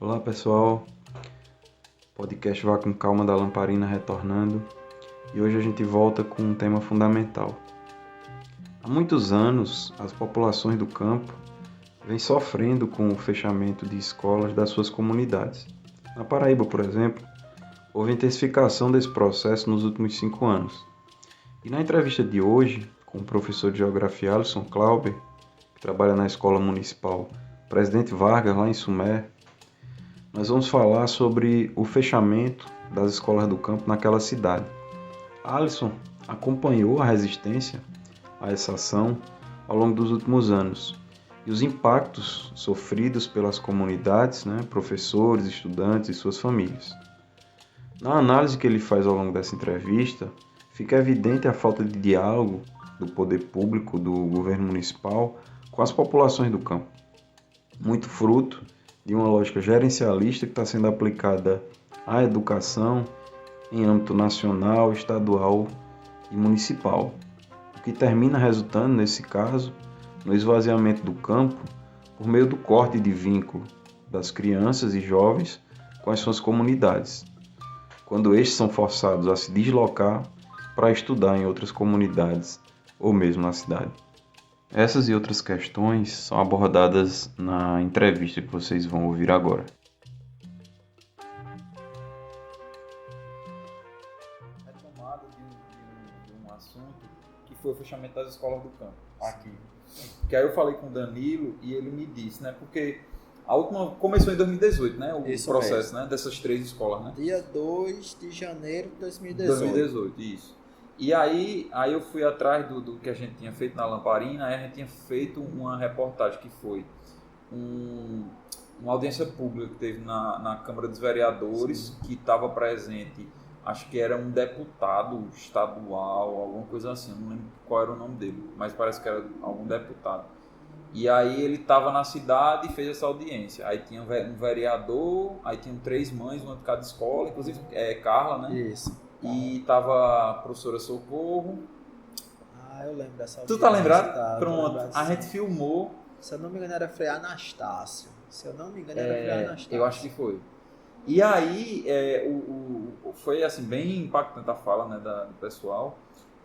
Olá pessoal, podcast Vá com Calma da Lamparina retornando e hoje a gente volta com um tema fundamental. Há muitos anos, as populações do campo vêm sofrendo com o fechamento de escolas das suas comunidades. Na Paraíba, por exemplo, houve intensificação desse processo nos últimos 5 anos. E na entrevista de hoje, com o professor de Geografia Alisson Clauber, que trabalha na Escola Municipal Presidente Vargas, lá em Sumé, nós vamos falar sobre o fechamento das escolas do campo naquela cidade. Alisson acompanhou a resistência a essa ação ao longo dos últimos anos e os impactos sofridos pelas comunidades, professores, estudantes e suas famílias. Na análise que ele faz ao longo dessa entrevista, fica evidente a falta de diálogo do poder público, do governo municipal, com as populações do campo. Muito fruto de uma lógica gerencialista que está sendo aplicada à educação em âmbito nacional, estadual e municipal, o que termina resultando, nesse caso, no esvaziamento do campo por meio do corte de vínculo das crianças e jovens com as suas comunidades, quando estes são forçados a se deslocar para estudar em outras comunidades ou mesmo na cidade. Essas e outras questões são abordadas na entrevista que vocês vão ouvir agora. Retomada de um assunto que foi o fechamento das escolas do campo, aqui. Que aí eu falei com o Danilo e ele me disse, né? Porque a última começou em 2018, né? O Isso processo, mesmo. né? Dessas 3 escolas, né? Dia 2 de janeiro de 2018. 2018, isso. E aí eu fui atrás do que a gente tinha feito na Lamparina, aí a gente tinha feito uma reportagem que foi uma audiência pública que teve na Câmara dos Vereadores, que estava presente, acho que era um deputado estadual, alguma coisa assim, eu não lembro qual era o nome dele, mas parece que era algum deputado. E aí ele estava na cidade e fez essa audiência. Aí tinha um vereador, aí tinham 3 mães, uma de cada escola, inclusive Carla, né? Isso. E tava a professora Socorro. Eu lembro dessa Tu tá lembrado? Tá, Pronto, a gente filmou. Se eu não me engano era Frei Anastácio. Era Frei Anastácio. Eu acho que foi. E aí foi assim, bem impactante a fala, né, do pessoal.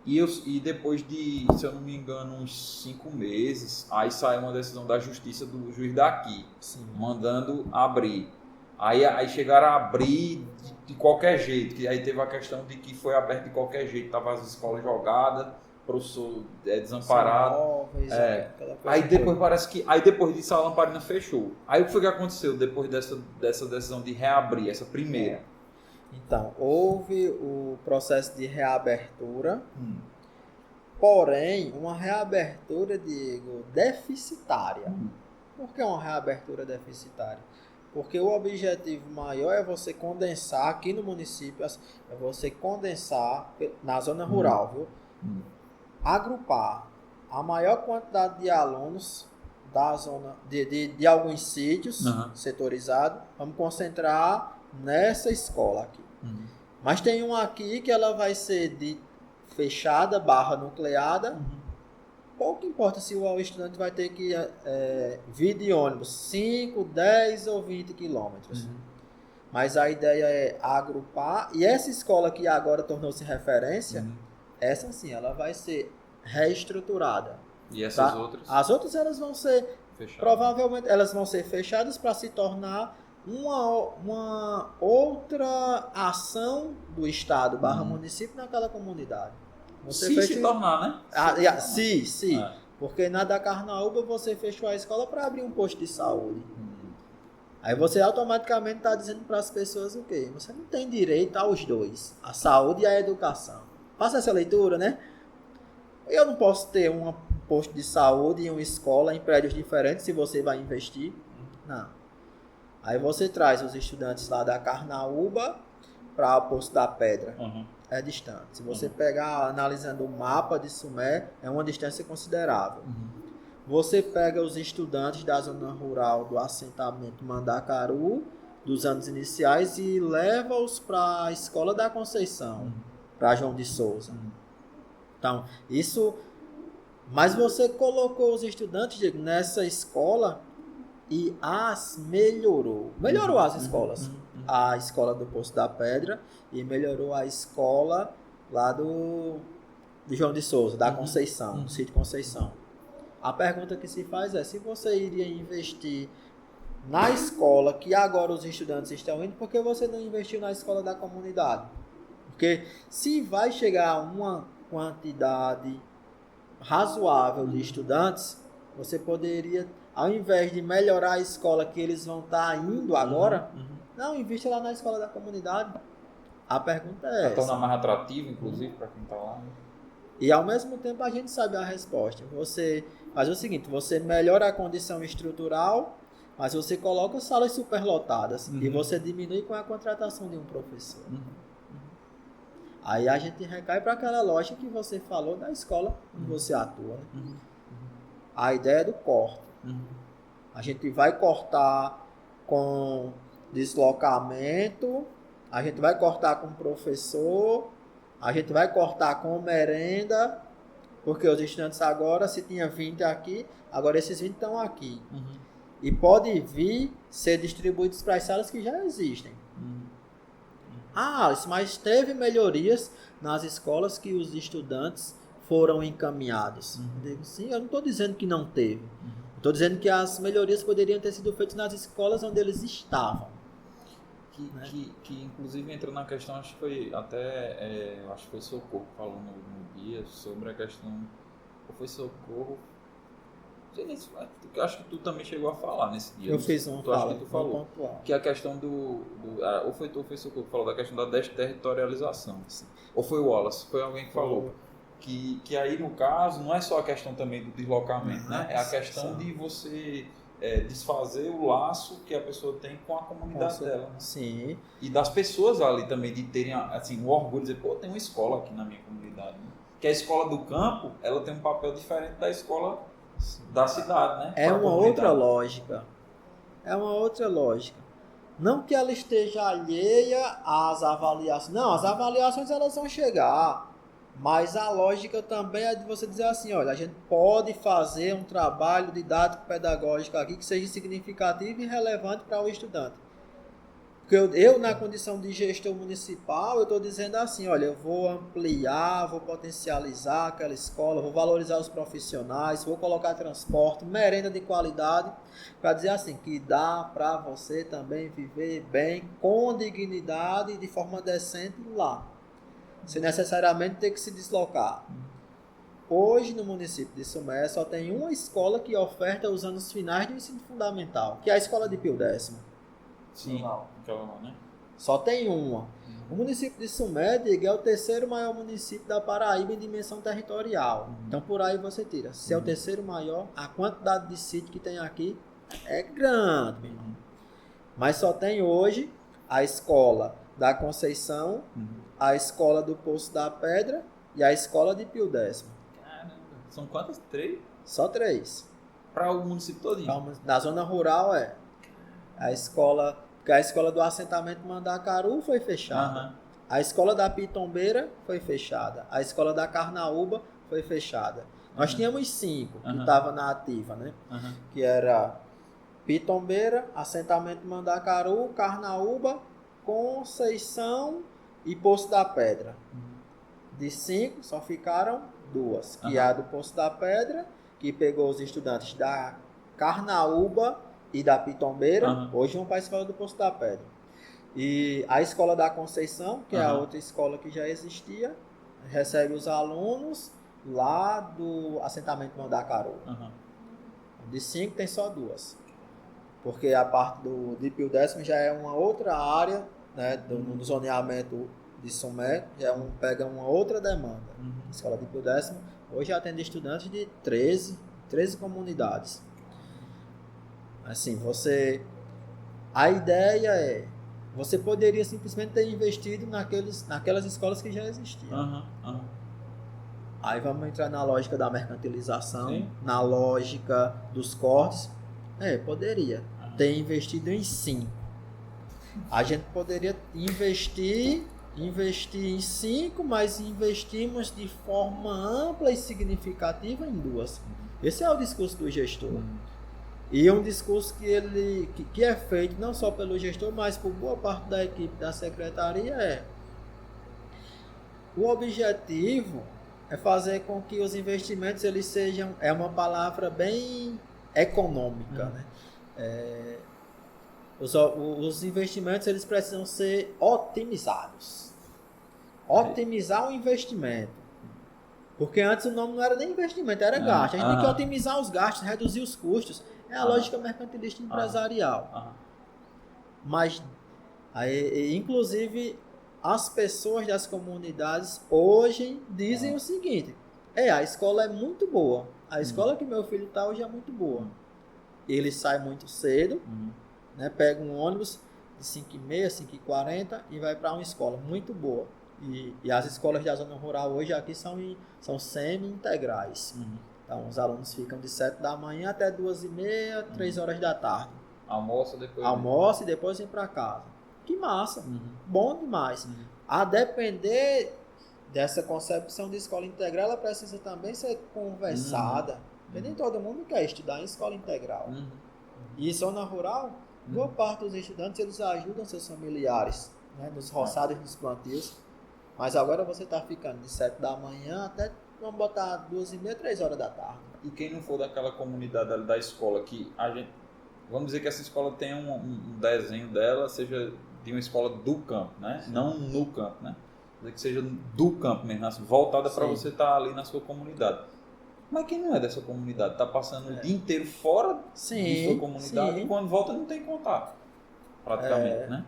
E depois de, se eu não me engano, uns 5 meses, aí saiu uma decisão da justiça do juiz daqui, Sim. mandando abrir. Aí chegaram a abrir de qualquer jeito, que aí teve a questão de que foi aberto de qualquer jeito, tava as escolas jogadas, professor desamparado. Móveis, Aí depois parece que, aí depois disso a Lamparina fechou. Aí o que foi que aconteceu depois dessa decisão de reabrir, essa primeira? Então, houve o processo de reabertura, porém, uma reabertura, Diego, deficitária. Por que uma reabertura deficitária? Porque o objetivo maior é você condensar aqui no município, é você condensar na zona rural, viu? Agrupar a maior quantidade de alunos da zona de alguns sítios setorizados, vamos concentrar nessa escola aqui. Mas tem uma aqui que ela vai ser fechada, nucleada. Pouco importa se o estudante vai ter que vir de ônibus 5, 10 ou 20 quilômetros. Mas a ideia é agrupar. E essa escola que agora tornou-se referência, essa sim, ela vai ser reestruturada. E essas outras? As outras elas vão ser, provavelmente, elas vão ser fechadas para se tornar uma outra ação do Estado / município naquela comunidade. Se tornar, né? Sim. Porque na da Carnaúba você fechou a escola para abrir um posto de saúde. Aí você automaticamente está dizendo para as pessoas o quê? Você não tem direito aos dois, a saúde e a educação. Faça essa leitura, né? Eu não posso ter um posto de saúde e uma escola em prédios diferentes se você vai investir. Não. Aí você traz os estudantes lá da Carnaúba para o Poço da Pedra. É distante. Se você pegar, analisando o mapa de Sumé, é uma distância considerável. Você pega os estudantes da zona rural do assentamento Mandacaru, dos anos iniciais, e leva-os para a Escola da Conceição, para João de Souza. Então, isso... Mas você colocou os estudantes, Diego, nessa escola e as melhorou. Melhorou as escolas. A escola do Poço da Pedra e melhorou a escola lá de João de Souza, da Conceição, do sítio Conceição. A pergunta que se faz é se você iria investir na escola que agora os estudantes estão indo, por que você não investiu na escola da comunidade? Porque se vai chegar a uma quantidade razoável de estudantes, você poderia, ao invés de melhorar a escola que eles vão estar indo agora, não, invista lá na escola da comunidade. A pergunta é essa. Tornar mais atrativo, inclusive, para quem está lá. Né? E ao mesmo tempo a gente sabe a resposta. Você faz o seguinte, você melhora a condição estrutural, mas você coloca salas superlotadas e você diminui com a contratação de um professor. Aí a gente recai para aquela lógica que você falou da escola onde você atua. Né? A ideia do corte. A gente vai cortar com deslocamento, a gente vai cortar com professor, a gente vai cortar com merenda, porque os estudantes agora, se tinha 20 aqui, agora esses 20 estão aqui. E pode vir ser distribuídos para as salas que já existem. Ah, mas teve melhorias nas escolas que os estudantes foram encaminhados. Sim, eu não estou dizendo que não teve. Estou dizendo que as melhorias poderiam ter sido feitas nas escolas onde eles estavam. Que inclusive entrou na questão, acho que foi até, acho que foi Socorro que falou no guia sobre a questão, ou foi Socorro, acho que tu também chegou a falar nesse dia. Eu fiz uma fala, acho que tu falou, que a questão ou foi tu ou foi Socorro que falou da questão da desterritorialização, assim. Ou foi o Wallace, foi alguém que falou. Que aí no caso não é só a questão também do deslocamento, né? É a questão de você desfazer o laço que a pessoa tem com a comunidade dela. Né? Sim. E das pessoas ali também, de terem assim, o orgulho de dizer, pô, tem uma escola aqui na minha comunidade. Né? Que a escola do campo, ela tem um papel diferente da escola da cidade, né? É uma outra lógica. É uma outra lógica. Não que ela esteja alheia às avaliações. Não, as avaliações elas vão chegar. Mas a lógica também é de você dizer assim, olha, a gente pode fazer um trabalho didático-pedagógico aqui que seja significativo e relevante para o estudante. Porque eu na condição de gestor municipal, eu estou dizendo assim, olha, eu vou ampliar, vou potencializar aquela escola, vou valorizar os profissionais, vou colocar transporte, merenda de qualidade, para dizer assim, que dá para você também viver bem, com dignidade e de forma decente lá. Sem necessariamente ter que se deslocar. Hoje, no município de Sumé, só tem uma escola que oferta os anos finais do ensino fundamental, que é a escola de Pio X. Sim, aquela lá, né? Só tem uma. O município de Sumé, Diego, é o terceiro maior município da Paraíba em dimensão territorial. Então, por aí você tira. Se é o terceiro maior, a quantidade de sítio que tem aqui é grande. Mas só tem hoje a escola da Conceição, a escola do Poço da Pedra e a escola de Pio X. Caramba, são quantas? 3? Só 3. Para o município todinho? Na zona rural é. A escola, porque a escola do assentamento Mandacaru foi fechada. A escola da Pitombeira foi fechada. A escola da Carnaúba foi fechada. Nós tínhamos 5 que estavam na ativa, né? Que era Pitombeira, assentamento Mandacaru, Carnaúba, Conceição e Poço da Pedra. De 5, só ficaram 2. Que é a do Poço da Pedra, que pegou os estudantes da Carnaúba e da Pitombeira. Hoje vão para a escola do Poço da Pedra. E a escola da Conceição, que é a outra escola que já existia, recebe os alunos lá do assentamento Mandacaru. De 5 tem só 2. Porque a parte de Pio X já é uma outra área, né, do zoneamento de Sumé, pega uma outra demanda. A escola de Pio X hoje atende estudantes de 13 comunidades. Assim, a ideia é, você poderia simplesmente ter investido naquelas escolas que já existiam. Aí vamos entrar na lógica da mercantilização, na lógica dos cortes. Poderia ter investido em 5. A gente poderia investir em 5, mas investimos de forma ampla e significativa em 2. Esse é o discurso do gestor. E um discurso que é feito não só pelo gestor, mas por boa parte da equipe da secretaria o objetivo é fazer com que os investimentos eles sejam, é uma palavra bem econômica, né? Os investimentos eles precisam ser otimizados. Otimizar o investimento. Porque antes o nome não era nem investimento, era gasto. A gente tem que otimizar os gastos, reduzir os custos. É a lógica mercantilista empresarial. Mas, inclusive, as pessoas das comunidades hoje dizem o seguinte: a escola é muito boa. A escola que meu filho está hoje é muito boa. Ele sai muito cedo, né, pega um ônibus de 5h30, 5h40 e vai para uma escola muito boa. E as escolas da zona rural hoje aqui são semi-integrais. Então os alunos ficam de 7 da manhã até 2h30, 3 horas da tarde. Almoça e depois vem para casa. Que massa! Bom demais. A depender dessa concepção de escola integral, ela precisa também ser conversada. Porque nem todo mundo quer estudar em escola integral. E zona rural, boa parte dos estudantes eles ajudam seus familiares, né, nos roçados, nos plantios. Mas agora você está ficando de 7 da manhã até, vamos botar 2h30, 3 horas da tarde. E quem não for daquela comunidade da escola, que a gente, vamos dizer que essa escola tem um desenho dela, seja de uma escola do campo, né? Sim. Não no campo, né? Que seja do campo mesmo, assim, voltada para você estar ali na sua comunidade. Mas quem não é dessa comunidade, está passando o dia inteiro fora de sua comunidade e quando volta não tem contato, praticamente, né?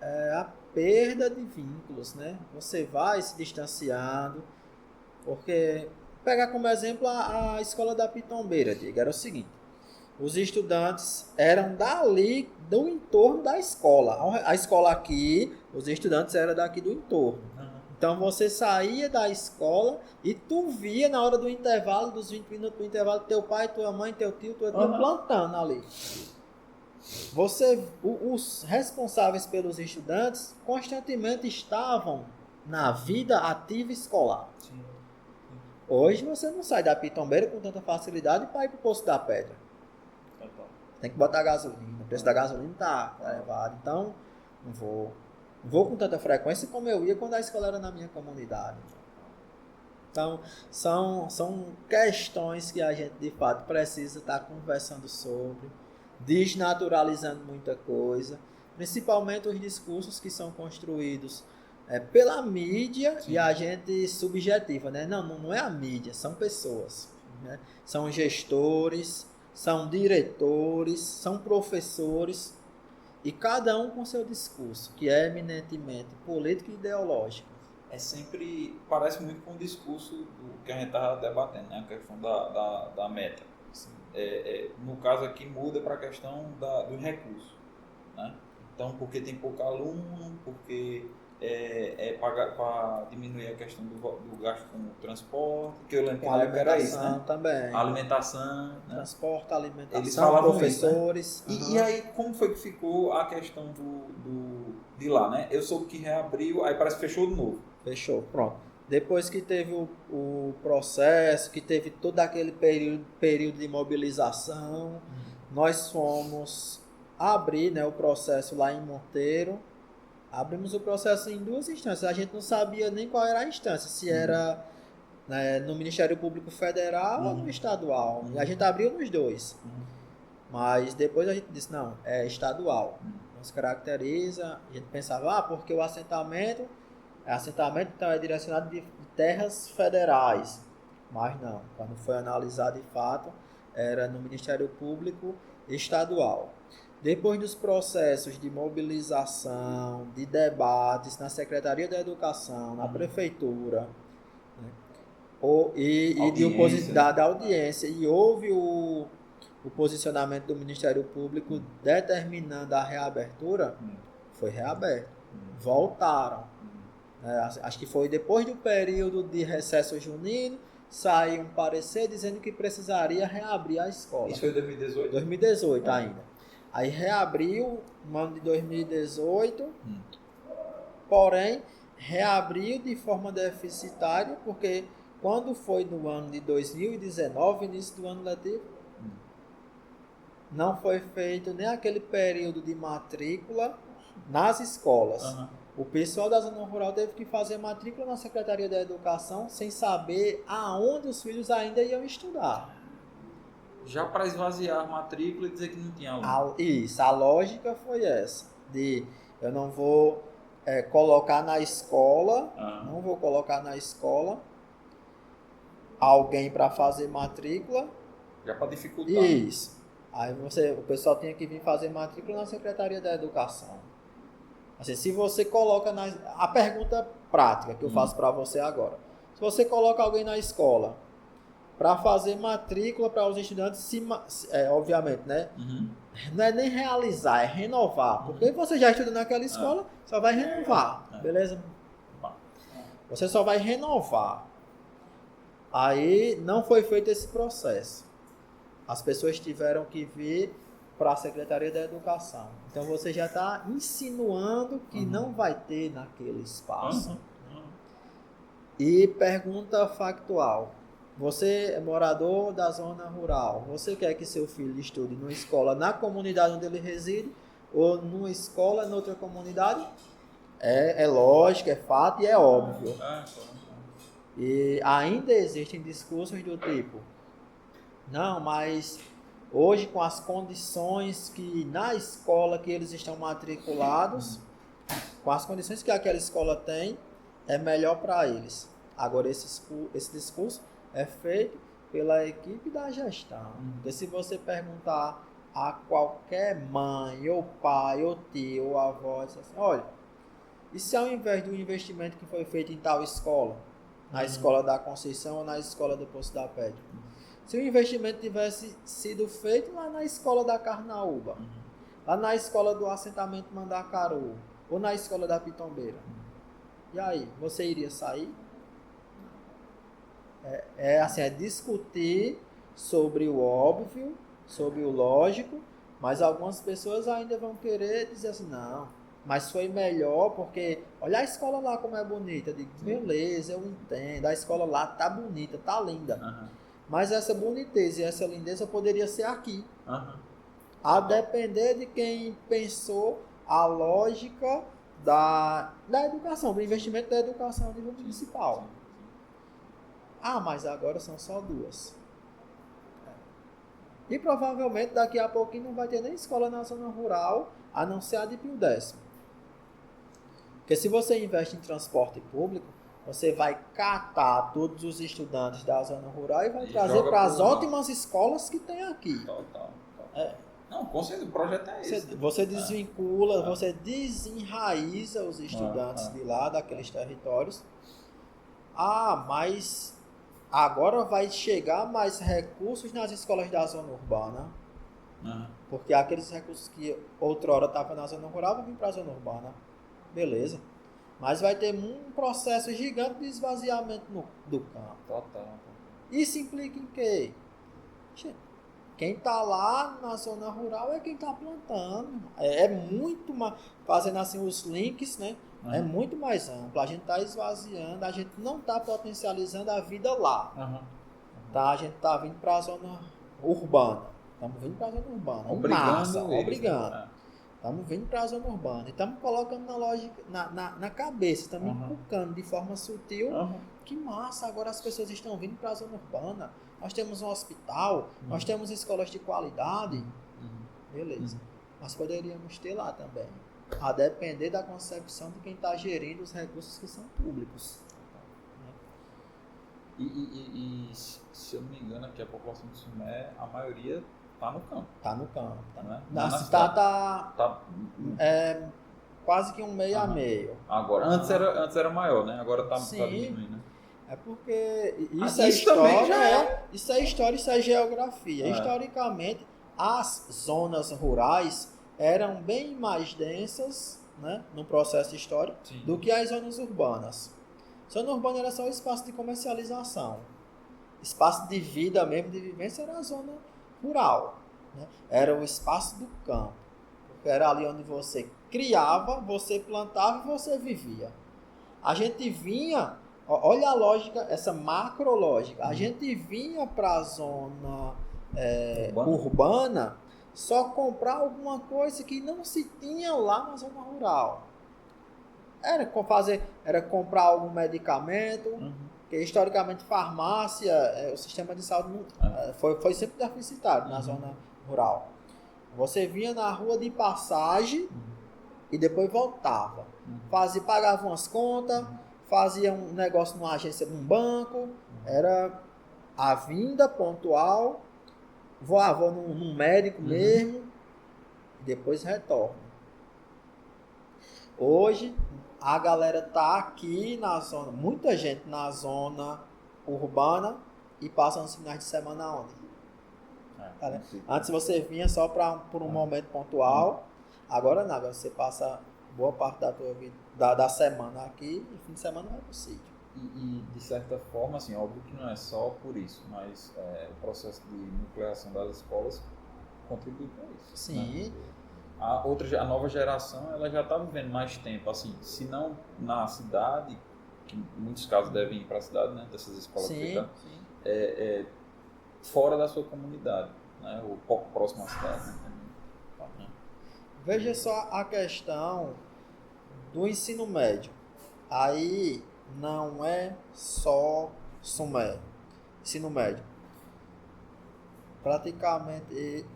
É a perda de vínculos, né? Você vai se distanciando, porque pegar como exemplo a escola da Pitombeira, Diego, era o seguinte: os estudantes eram dali do entorno da escola. A escola aqui, os estudantes eram daqui do entorno. Então você saía da escola e tu via na hora do intervalo, dos 20 minutos do intervalo, teu pai, tua mãe, teu tio, tua tia plantando ali. Os responsáveis pelos estudantes constantemente estavam na vida ativa escolar. Sim. Hoje você não sai da Pitombeira com tanta facilidade para ir para o Poço da Pedra. Tem que botar gasolina. O preço da gasolina está elevado. Então, não vou com tanta frequência como eu ia quando a escola era na minha comunidade. Então, são questões que a gente, de fato, precisa estar conversando sobre, desnaturalizando muita coisa, principalmente os discursos que são construídos pela mídia. Sim. E a gente subjetiva, né? Não é a mídia, são pessoas, né? São gestores, são diretores, são professores, e cada um com seu discurso, que é eminentemente político e ideológico. Parece muito com o discurso do que a gente estava debatendo, né? A questão da meta. No caso aqui muda para a questão dos recursos, né? Então, porque tem pouco aluno, porque para diminuir a questão do gasto com o transporte, que eu lembro que na época era isso, né? Também. Alimentação, né? Transporte, alimentação, eles falavam professores. Isso, né? E aí, como foi que ficou a questão de lá, né? Eu soube que reabriu, aí parece que fechou de novo. Fechou, pronto. Depois que teve o processo, que teve todo aquele período de mobilização, nós fomos abrir, né, o processo lá em Monteiro. Abrimos o processo em 2 instâncias. A gente não sabia nem qual era a instância, se era, né, no Ministério Público Federal ou no estadual. E a gente abriu nos 2. Mas depois a gente disse, não, é estadual. Nos caracteriza, a gente pensava, porque o assentamento então é direcionado de terras federais. Mas não, quando foi analisado de fato, era no Ministério Público Estadual. Depois dos processos de mobilização, de debates na Secretaria da Educação, na Prefeitura, né, da audiência, e houve o posicionamento do Ministério Público determinando a reabertura, foi reaberto. Voltaram. Acho que foi depois do período de recesso junino, saiu um parecer dizendo que precisaria reabrir a escola. Isso foi em 2018? 2018 ainda. Aí reabriu no ano de 2018, porém reabriu de forma deficitária, porque quando foi no ano de 2019, início do ano letivo, não foi feito nem aquele período de matrícula nas escolas. O pessoal da zona rural teve que fazer matrícula na Secretaria da Educação sem saber aonde os filhos ainda iam estudar. Já para esvaziar a matrícula e dizer que não tinha aluno. Isso, a lógica foi essa, de eu não vou colocar na escola, não vou colocar na escola alguém para fazer matrícula. Já para dificultar. Isso. Aí o pessoal tinha que vir fazer matrícula na Secretaria da Educação. Assim, se você coloca a pergunta prática que eu faço para você agora. Se você coloca alguém na escola para fazer matrícula para os estudantes, obviamente, né? Não é nem realizar, é renovar. Porque você já estuda naquela escola, só vai renovar, beleza? Você só vai renovar. Aí não foi feito esse processo. As pessoas tiveram que vir para a Secretaria da Educação. Então você já está insinuando que não vai ter naquele espaço. E pergunta factual. Você é morador da zona rural. Você quer que seu filho estude numa escola na comunidade onde ele reside ou numa escola em outra comunidade? É lógico, é fato e é óbvio. E ainda existem discursos do tipo: não, mas hoje com as condições que na escola que eles estão matriculados, com as condições que aquela escola tem, é melhor para eles. Agora esse discurso é feito pela equipe da gestão. Porque se você perguntar a qualquer mãe, ou pai, ou tio, ou avó, diz assim: olha, e se ao invés do investimento que foi feito em tal escola, na escola da Conceição ou na escola do Poço da Pedra, se o investimento tivesse sido feito lá na escola da Carnaúba, lá na escola do assentamento Mandacaru, ou na escola da Pitombeira, e aí, você iria sair? É discutir sobre o óbvio, sobre o lógico, mas algumas pessoas ainda vão querer dizer assim: não, mas foi melhor porque olha a escola lá como é bonita. Eu digo: beleza, eu entendo, a escola lá tá bonita, tá linda, mas essa boniteza e essa lindeza poderia ser aqui, a depender de quem pensou a lógica da educação, do investimento da educação a nível municipal. Mas agora são só 2. E provavelmente daqui a pouquinho não vai ter nem escola na zona rural, a não ser a de Pio X. Porque se você investe em transporte público, você vai catar todos os estudantes da zona rural e vai trazer para as ótimas escolas que tem aqui. Total. Não, com certeza, o projeto é esse. Você desvincula, você desenraiza os estudantes de lá, daqueles territórios. Mas agora vai chegar mais recursos nas escolas da zona urbana. Porque aqueles recursos que outrora estavam na zona rural vão vir para a zona urbana. Beleza. Mas vai ter um processo gigante de esvaziamento do campo. Total. Isso implica em quê? Quem está lá na zona rural é quem está plantando. É muito mais... Fazendo assim os links, né? É muito mais amplo. A gente está esvaziando, a gente não está potencializando a vida lá. A gente está vindo para a zona urbana. Estamos vindo para a zona urbana. Obrigando. Estamos vindo para a zona urbana. E estamos colocando na lógica, na cabeça, estamos inculcando de forma sutil. Que massa, agora as pessoas estão vindo para a zona urbana. Nós temos um hospital, nós temos escolas de qualidade. Beleza. Mas poderíamos ter lá também. A depender da concepção de quem está gerindo os recursos que são públicos. E se eu não me engano, aqui a população de Sumé, a maioria está no campo. Está no campo. Né? Na cidade está quase que um meio a meio. Agora, antes era maior, né? Agora está diminuindo. Né? É porque isso é história, isso é história, isso é geografia. Historicamente, as zonas rurais eram bem mais densas, né, no processo histórico, do que as zonas urbanas. Zona urbana era só o espaço de comercialização. Espaço de vida mesmo, de vivência, era a zona rural. Né? Era o espaço do campo. Porque era ali onde você criava, você plantava e você vivia. A gente vinha, olha a lógica, essa macrológica, a gente vinha para a zona urbana só comprar alguma coisa que não se tinha lá na zona rural. Era comprar algum medicamento, porque historicamente farmácia, o sistema de saúde foi sempre deficitário na zona rural. Você vinha na rua de passagem e depois voltava. Pagava umas contas, fazia um negócio numa agência, num banco, era a vinda pontual, vou num médico mesmo, e depois retorno. Hoje, a galera tá aqui na zona, muita gente na zona urbana e passa nos finais de semana onde? Tá, né? Antes você vinha só por um momento pontual, agora não, agora você passa boa parte da tua vida, da semana aqui e fim de semana vai pro sítio. E de certa forma, assim, óbvio que não é só por isso, mas o processo de nucleação das escolas contribui para isso. Sim. Né? A nova geração, ela já está vivendo mais tempo, assim, se não na cidade, que em muitos casos devem ir para a cidade, né, dessas escolas que fora da sua comunidade, né, ou pouco próximo à cidade. Né? Veja só a questão do ensino médio. Aí não é só ensino médio. Praticamente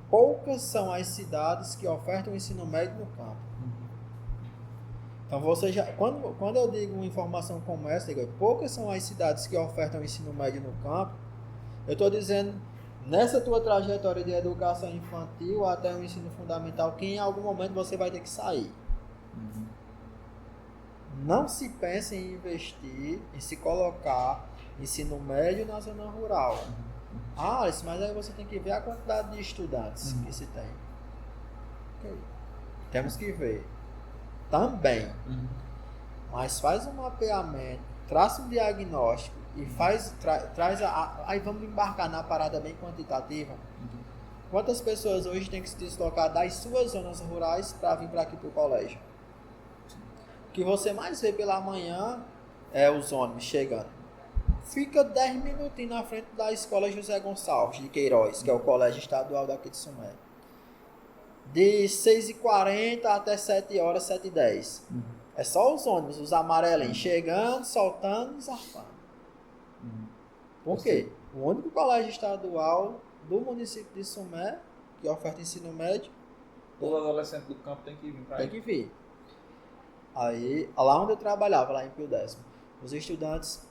poucas são as cidades que ofertam ensino médio no campo. Então você já, quando eu digo uma informação como essa, digo, poucas são as cidades que ofertam ensino médio no campo. Eu estou dizendo, nessa tua trajetória de educação infantil até o ensino fundamental, que em algum momento você vai ter que sair. Não se pense em investir, em se colocar ensino médio na zona rural. Mas aí você tem que ver a quantidade de estudantes que se tem. Okay. Temos que ver. Também. Mas faz um mapeamento, traça um diagnóstico e traz aí vamos embarcar na parada bem quantitativa. Quantas pessoas hoje têm que se deslocar das suas zonas rurais para vir para aqui para o colégio? O que você mais vê pela manhã é os ônibus chegando. Fica 10 minutinhos na frente da escola José Gonçalves de Queiroz, que é o colégio estadual daqui de Sumé. De 6h40 até 7h, 7h10. É só os ônibus, os amarelinhos, chegando, soltando e zarpando. Por quê? O único colégio estadual do município de Sumé que oferta ensino médio. Todo adolescente do campo tem que vir para aí. Tem que vir. Aí, lá onde eu trabalhava, lá em Pio Décimo, os estudantes,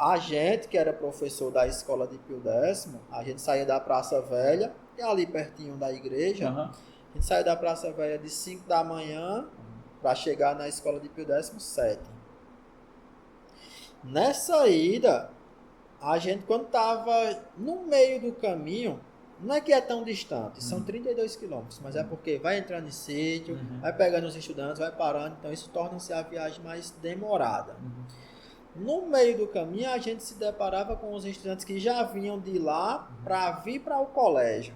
a gente que era professor da escola de Pio Décimo, a gente saía da Praça Velha, que é ali pertinho da igreja, a gente saía da Praça Velha de 5 da manhã para chegar na escola de Pio Décimo 7. Nessa ida, a gente quando estava no meio do caminho, não é que é tão distante, são 32 quilômetros, mas é porque vai entrando em sítio, vai pegando os estudantes, vai parando, então isso torna-se a viagem mais demorada. No meio do caminho, a gente se deparava com os estudantes que já vinham de lá para vir para o colégio.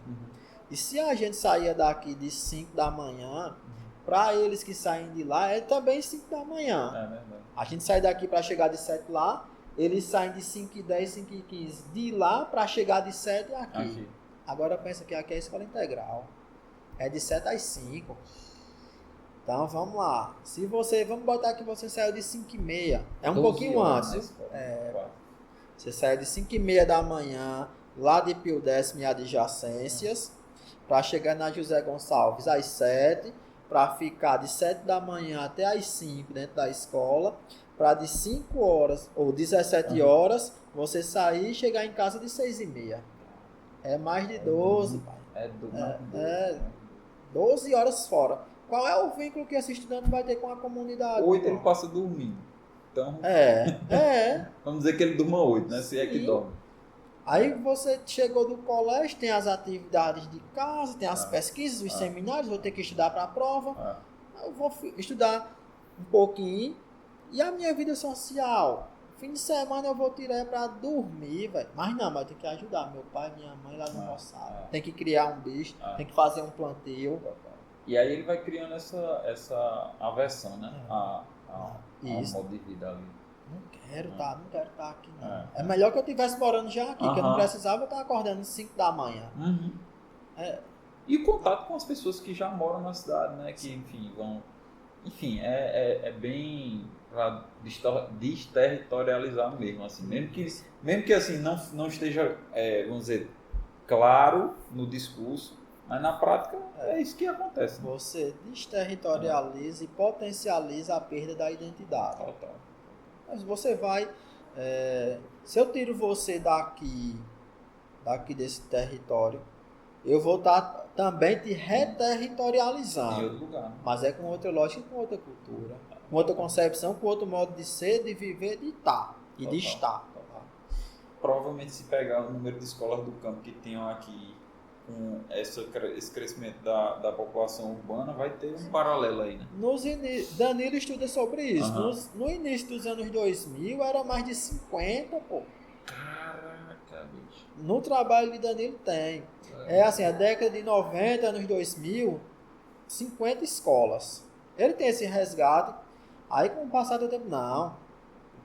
E se a gente saía daqui de 5 da manhã, para eles que saem de lá, é também 5 da manhã. A gente sai daqui para chegar de 7 lá, eles saem de 5h10, 5h15 de lá para chegar de 7 aqui. Agora pensa que aqui é a escola integral. É de 7 às 5. Então vamos lá. Vamos botar que você saiu de 5h30. É um pouquinho antes. Você saiu de 5h30 da manhã, lá de Pio Décimo e adjacências, para chegar na José Gonçalves às 7, para ficar de 7 da manhã até às 5 dentro da escola, para de 5 horas ou 17 horas você sair e chegar em casa de 6h30. É mais de 12, pai. 12 horas fora. Qual é o vínculo que esse estudante vai ter com a comunidade? 8 ele passa dormindo. Então, vamos dizer que ele durma 8, né? Se é que dorme. Aí você chegou do colégio, tem as atividades de casa, tem as pesquisas, os seminários, vou ter que estudar para a prova. Eu vou estudar um pouquinho. E a minha vida social? Fim de semana eu vou tirar para dormir, velho. Mas não, mas tem que ajudar meu pai e minha mãe lá no roçado. Tem que criar um bicho, tem que fazer um plantio. E aí ele vai criando essa aversão, né? A modo de vida ali. Não quero estar aqui não. É melhor que eu estivesse morando já aqui, que eu não precisava estar acordando às 5 da manhã. E o contato com as pessoas que já moram na cidade, né? Que, enfim, vão... Enfim, é bem para desterritorializar mesmo, assim. Mesmo que assim, não esteja, vamos dizer, claro no discurso, mas na prática é isso que acontece. Né? Você desterritorializa e potencializa a perda da identidade. Total. Mas você vai... se eu tiro você daqui desse território, eu vou estar também te reterritorializando. Em outro lugar. Mas é com outra lógica, com outra cultura, com outra concepção, com outro modo de ser, de viver, de estar e de estar. Provavelmente se pegar o número de escolas do campo que tenham aqui com esse crescimento da população urbana, vai ter um paralelo aí, né? Danilo estuda sobre isso. No início dos anos 2000 era mais de 50, pô. Caraca, bicho. No trabalho de Danilo tem. É assim, a década de 90, anos 2000, 50 escolas. Ele tem esse resgate. Aí com o passar do tempo, não.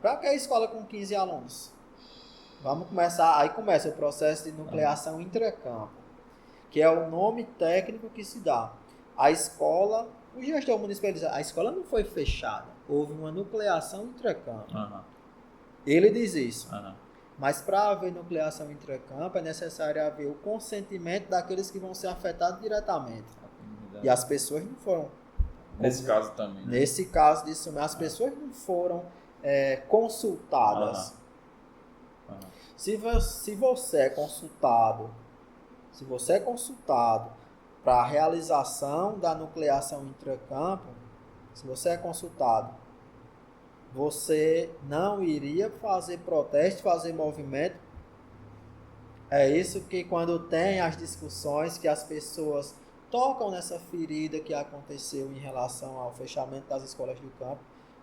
Para que a escola com 15 alunos? Vamos começar, aí começa o processo de nucleação intracampo, que é o nome técnico que se dá. A escola, o gestor municipal diz, a escola não foi fechada, houve uma nucleação intracampo. Ele diz isso. Mas para haver nucleação intracampo é necessário haver o consentimento daqueles que vão ser afetados diretamente. E as pessoas não foram. Nesse caso também. Né? Nesse caso disso, as pessoas não foram consultadas. Se você é consultado para a realização da nucleação intracampo, se você é consultado, você não iria fazer protesto, fazer movimento. É isso que quando tem as discussões que as pessoas tocam nessa ferida que aconteceu em relação ao fechamento das escolas do campo.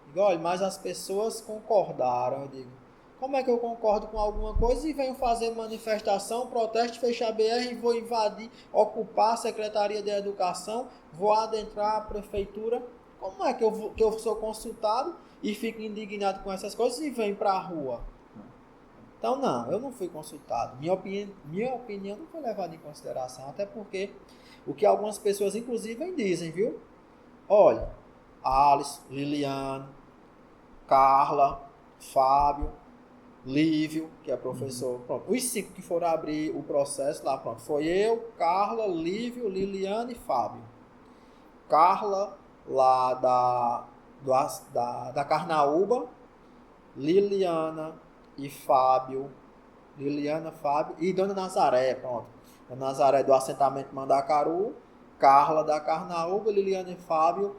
Digo, olha, mas as pessoas concordaram. Eu digo, como é que eu concordo com alguma coisa e venho fazer manifestação, protesto, fechar BR, vou invadir, ocupar a Secretaria de Educação, vou adentrar a Prefeitura? Como é que eu sou consultado e fico indignado com essas coisas e venho para a rua? Então, não, eu não fui consultado. Minha opinião não foi levada em consideração, até porque o que algumas pessoas, inclusive, dizem, viu? Olha, Alice, Liliane, Carla, Fábio, Lívio, que é professor, pronto, os 5 que foram abrir o processo lá, pronto, foi eu, Carla, Lívio, Liliane e Fábio. Carla, lá da Carnaúba, Liliana, Fábio e Dona Nazaré, pronto. Dona Nazaré do assentamento Mandacaru, Carla da Carnaúba, Liliana e Fábio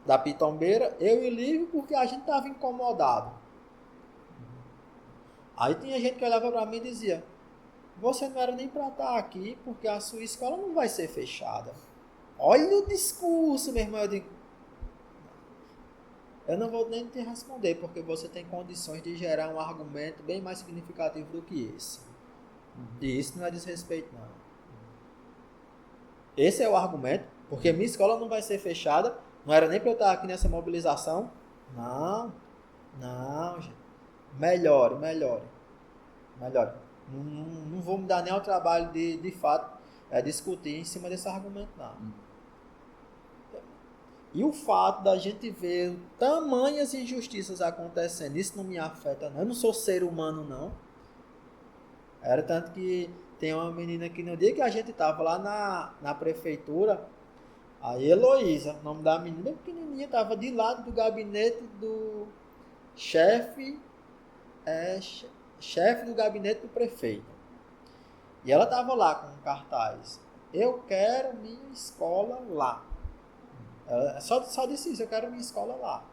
da Pitombeira, eu e Lívio, porque a gente estava incomodado. Aí tinha gente que olhava para mim e dizia, você não era nem para estar aqui, porque a sua escola não vai ser fechada. Olha o discurso, meu irmão. Eu digo, eu não vou nem te responder, porque você tem condições de gerar um argumento bem mais significativo do que esse. E isso não é desrespeito, não. Esse é o argumento, porque minha escola não vai ser fechada, não era nem para eu estar aqui nessa mobilização. Não, gente. Melhore. Não vou me dar nem ao trabalho de fato discutir em cima desse argumento, não. E o fato da gente ver tamanhas injustiças acontecendo, isso não me afeta, não. Eu não sou ser humano, não. Era tanto que tem uma menina que no dia que a gente estava lá na prefeitura, a Heloísa, o nome da menina, bem pequenininha, estava de lado do gabinete do chefe do gabinete do prefeito. E ela estava lá com um cartaz. Eu quero minha escola lá. Ela só disse isso, eu quero minha escola lá.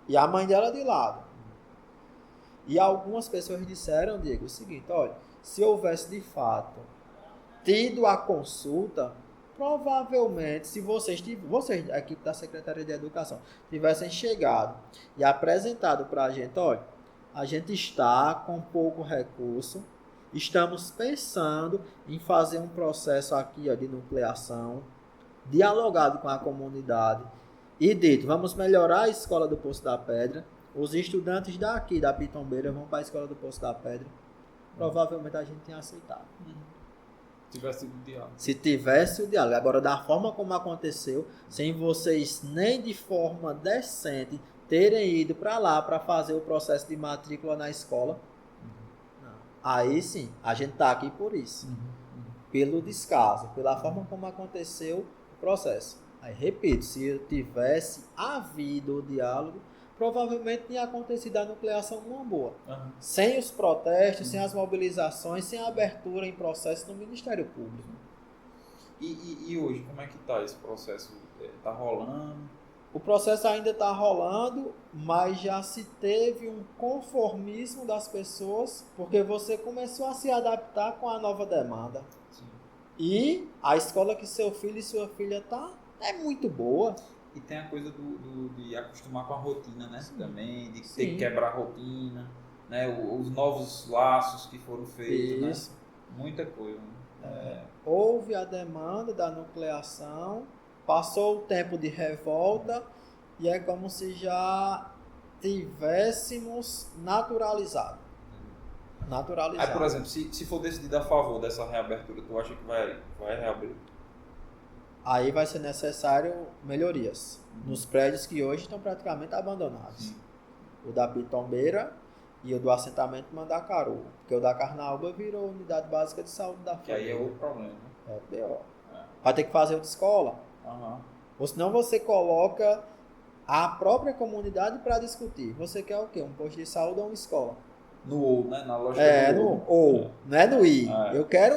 E a mãe dela de lado. E algumas pessoas disseram, Diego, o seguinte, olha, se houvesse de fato tido a consulta, provavelmente, se vocês, a equipe da Secretaria de Educação, tivessem chegado e apresentado para a gente, olha, a gente está com pouco recurso, estamos pensando em fazer um processo aqui de nucleação, dialogado com a comunidade, e dito, vamos melhorar a escola do Poço da Pedra, os estudantes daqui da Pitombeira vão para a escola do Poço da Pedra, provavelmente a gente tinha aceitado. Tivesse sido o diálogo. Se tivesse o diálogo. Agora, da forma como aconteceu, sem vocês nem de forma decente terem ido para lá para fazer o processo de matrícula na escola, não. Aí sim, a gente está aqui por isso. Pelo descaso, pela forma como aconteceu o processo. Aí, repito, se tivesse havido o diálogo, provavelmente tinha acontecido a nucleação numa boa. Sem os protestos, sem as mobilizações, sem a abertura em processo no Ministério Público. E hoje, como é que está esse processo? Está rolando? O processo ainda está rolando, mas já se teve um conformismo das pessoas, porque você começou a se adaptar com a nova demanda. Sim. E a escola que seu filho e sua filha tá é muito boa. E tem a coisa de acostumar com a rotina, né? Sim. Também, de ter Sim. que quebrar a rotina, né? Os novos laços que foram feitos, Isso. né? Muita coisa, né? Houve a demanda da nucleação, passou o tempo de revolta e é como se já tivéssemos naturalizado. Aí, por exemplo, se for decidido a favor dessa reabertura, tu acha que vai reabrir? Aí vai ser necessário melhorias nos prédios que hoje estão praticamente abandonados. O da Pitombeira e o do assentamento Mandacaru. Porque o da Carnaúba virou unidade básica de saúde da Que aí família. é outro problema, né? É pior. Vai ter que fazer outra escola. Ou senão você coloca a própria comunidade para discutir. Você quer o quê? Um posto de saúde ou uma escola? No ou, né? Na lógica do No ou. Não é no i. É. Eu quero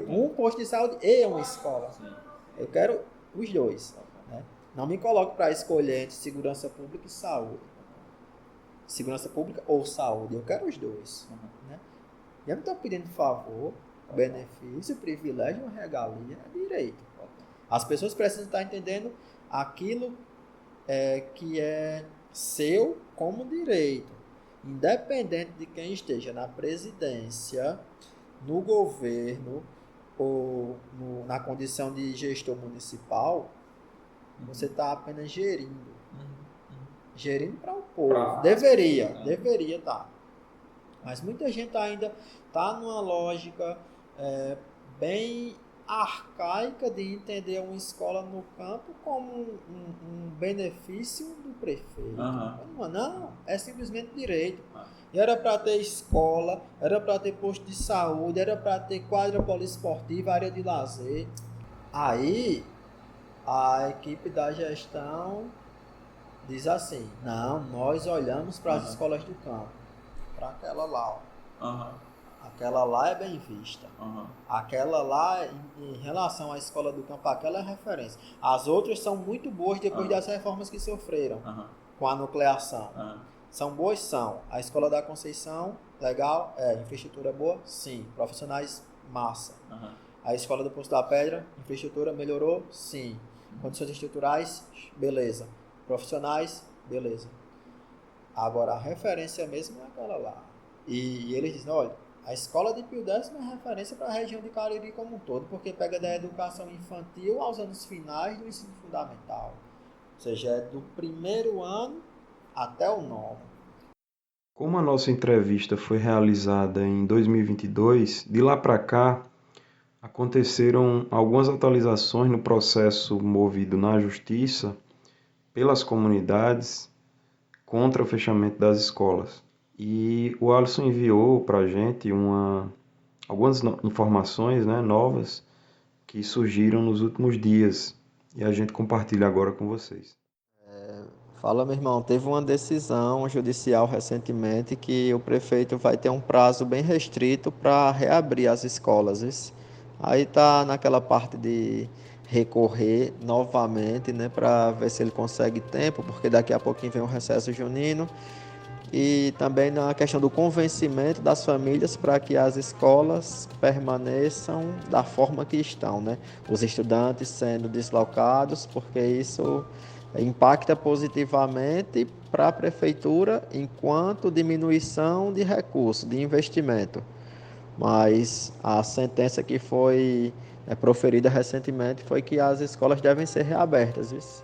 um posto de saúde e uma escola. Sim. Eu quero os dois. Né? Não me coloque para escolher entre segurança pública e saúde. Segurança pública ou saúde. Eu quero os dois. Né? E eu não estou pedindo favor, benefício, privilégio ou regalia. É direito. As pessoas precisam estar entendendo aquilo que é seu como direito. Independente de quem esteja na presidência, no governo ou na condição de gestor municipal, você está apenas gerindo. Gerindo para o povo. Deveria estar. Mas muita gente ainda está numa lógica bem arcaica de entender uma escola no campo como um benefício do prefeito. Não, é simplesmente direito. E era para ter escola, era para ter posto de saúde, era para ter quadra poliesportiva, área de lazer. Aí a equipe da gestão diz assim: não, nós olhamos para as escolas do campo, para aquela lá, ó. Aquela lá é bem vista. Aquela lá, em relação à escola do campo, aquela é referência. As outras são muito boas depois das reformas que sofreram com a nucleação. São boas? São. A escola da Conceição, legal? Infraestrutura boa? Sim. Profissionais, massa. A escola do Poço da Pedra, infraestrutura melhorou? Sim. Condições estruturais? Beleza. Profissionais? Beleza. Agora, a referência mesmo é aquela lá. E eles dizem, olha, a escola de Pio X é referência para a região de Cariri como um todo, porque pega da educação infantil aos anos finais do ensino fundamental. Ou seja, é do primeiro ano até o 9º. Como a nossa entrevista foi realizada em 2022, de lá para cá aconteceram algumas atualizações no processo movido na Justiça pelas comunidades contra o fechamento das escolas. E o Alisson enviou para a gente algumas informações, né, novas que surgiram nos últimos dias e a gente compartilha agora com vocês. Fala, meu irmão, teve uma decisão judicial recentemente que o prefeito vai ter um prazo bem restrito para reabrir as escolas. Isso. Aí está naquela parte de recorrer novamente, né, para ver se ele consegue tempo, porque daqui a pouquinho vem o recesso junino. E também na questão do convencimento das famílias para que as escolas permaneçam da forma que estão, né? Os estudantes sendo deslocados, porque isso impacta positivamente para a prefeitura enquanto diminuição de recursos, de investimento. Mas a sentença que foi proferida recentemente foi que as escolas devem ser reabertas. Isso.